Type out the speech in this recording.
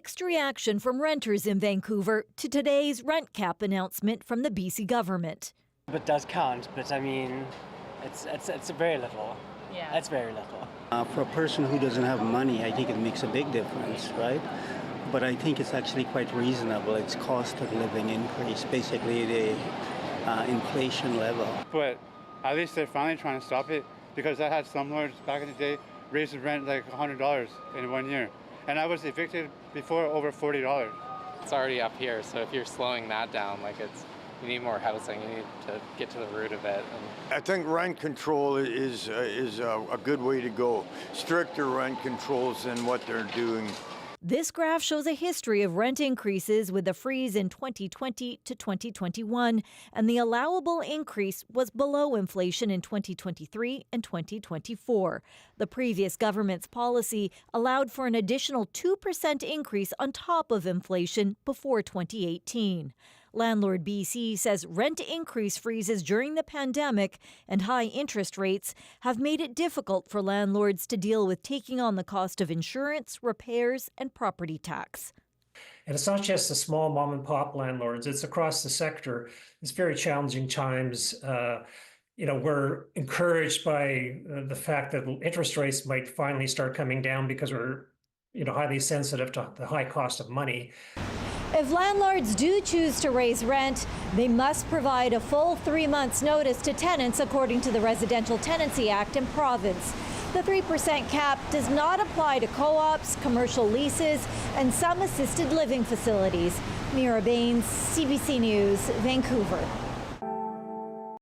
mixed reaction from renters in Vancouver to today's rent cap announcement from the BC government. It does count, but I mean, it's very little. Yeah. It's very little. For a person who doesn't have money, I think it makes a big difference, right? But I think it's actually quite reasonable. It's cost of living increase, basically the inflation level. But at least they're finally trying to stop it, because I had some lords back in the day raise the rent like $100 in 1 year. And I was evicted before over $40. It's already up here, so if you're slowing that down, you need more housing, you need to get to the root of it. I think rent control is a good way to go. Stricter rent controls than what they're doing. This graph shows a history of rent increases with a freeze in 2020 to 2021, and the allowable increase was below inflation in 2023 and 2024. The previous government's policy allowed for an additional 2% increase on top of inflation before 2018. Landlord BC says rent increase freezes during the pandemic and high interest rates have made it difficult for landlords to deal with taking on the cost of insurance, repairs, and property tax. And it's not just the small mom and pop landlords, it's across the sector. It's very challenging times. We're encouraged by the fact that interest rates might finally start coming down because we're highly sensitive to the high cost of money. If landlords do choose to raise rent, they must provide a full 3 months' notice to tenants according to the Residential Tenancy Act in province. The 3% cap does not apply to co-ops, commercial leases, and some assisted living facilities. Meera, Bains, CBC News, Vancouver.